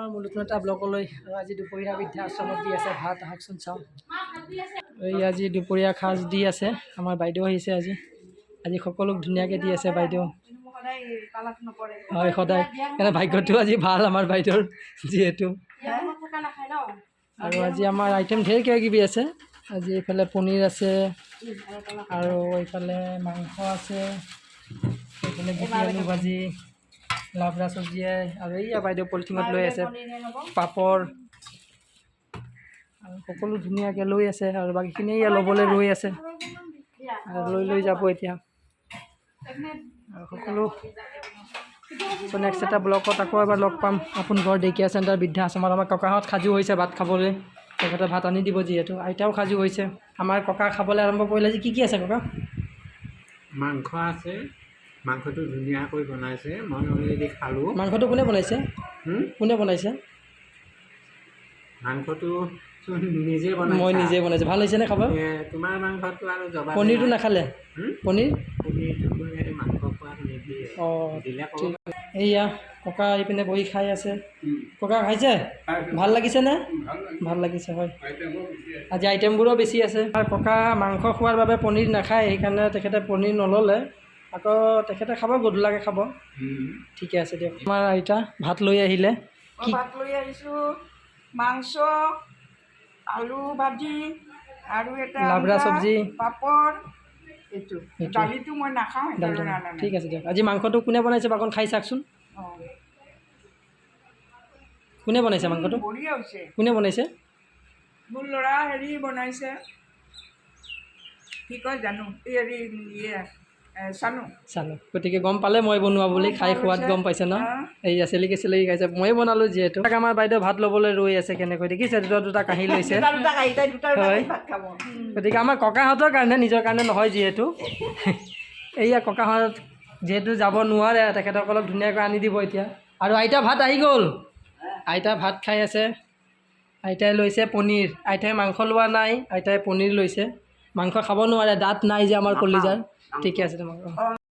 আমাৰ নতুন এটা ব্লগলৈ আজি দুপৰীয়া বৃদ্ধাশ্ৰমত দি আছে ভাত। আহকচোন চাওঁ। এই আজি দুপৰীয়া সাজ দি আছে। আমাৰ বাইদেউ আহিছে আজি সকলোক ধুনীয়াকৈ দি আছে বাইদেউ। হয়, সদায় এনে ভাগ্যটো আজি ভাল আমাৰ বাইদেউৰ যিহেতু। আৰু আজি আমাৰ আইটেম ঢেৰ কিবা কিবি আছে। আজি এইফালে পনীৰ আছে আৰু এইফালে মাংস আছে, এইফালে গুটি আলু ভাজি, লাবৰা চব্জিয়ে, আৰু এইয়া বাইদেউ পলিথিনত লৈ আছে পাপৰ, আৰু সকলো ধুনীয়াকৈ লৈ আছে। আৰু বাকীখিনি এয়া ল'বলৈ ৰৈ আছে আৰু লৈ যাব এতিয়া। আৰু সকলো নেক্সট এটা ব্লগত আকৌ এবাৰ লগ পাম। আপোনঘৰ ডেকেয়াৰ চেণ্টাৰ বৃদ্ধাশ্ৰমত আমাৰ ককাহঁত সাজু হৈছে ভাত খাবলৈ। তেখেতে ভাত আনি দিব যিহেতু। আইতাও সাজু হৈছে। আমাৰ ককা খাবলৈ আৰম্ভ কৰিলে। আজি কি আছে ককা? মাংস আছে। মাংসটো ধুনীয়াকৈ বনাইছে, মই অলৰেডি খালোঁ। মাংসটো কোনে বনাইছে? কোনে বনাইছে? মাংসটো নিজে বনাইছে। মই নিজে বনাইছোঁ। ভাল হৈছেনে খাব? তোমাৰ মাংসটো আৰু জবা। পনীৰটো নাখালে? পনীৰ মাংস খোৱাত নিদিয়ে। অঁ, ঠিক। এইয়া ককা আহি পিনে বহি খাই আছে। ককা খাইছে? ভাল লাগিছেনে? ভাল লাগিছে, হয়। আজি আইটেমবোৰো বেছি আছে। ককা মাংস খোৱাৰ বাবে পনীৰ নাখায়, সেইকাৰণে তেখেতে পনীৰ নল'লে। আকৌ তেখেতে খাব, গধূলাকৈ খাব। ঠিকে আছে দিয়ক। আমাৰ আইতা ভাত লৈ আহিলে। মই ভাত লৈ আহিছোঁ, মাংস, আলু ভাজি আৰু এটা লাবৰা চব্জি, পাপৰ। এইটো দালিটো মই নাখাওঁ, ঠিক আছে দিয়ক। আজি মাংসটো কোনে বনাইছে অকণ খাই চাওকচোন। কোনে বনাইছে মাংসটো? বঢ়িয়া হৈছে। কোনে বনাইছে? মোৰ ল'ৰা বনাইছে, কি কয় জানো, চানো। গতিকে গম পালে মই বনোৱা বুলি, খাই সোৱাদ গম পাইছে ন? এইয়া চেলিকি চেলিকি খাইছে। ময়ে বনালোঁ যিহেতু। আমাৰ বাইদেউ ভাত ল'বলৈ ৰৈ আছে কেনেকৈ, দেখিছে? দুটা কাঁহী লৈছে। হয়, গতিকে আমাৰ ককাহঁতৰ কাৰণে, নিজৰ কাৰণে নহয় যিহেতু। এইয়া ককাহঁত যিহেতু যাব নোৱাৰে, তেখেতসকলক ধুনীয়াকৈ আনি দিব এতিয়া। আৰু আইতা ভাত আহি গ'ল। আইতা ভাত খাই আছে। আইতাই লৈছে পনীৰ। আইতাই মাংস লোৱা নাই, আইতাই পনীৰ লৈছে। মাংস খাব নোৱাৰে, দাঁত নাই যে আমাৰ কলিজাৰ। ঠিকে আছে তোমাক।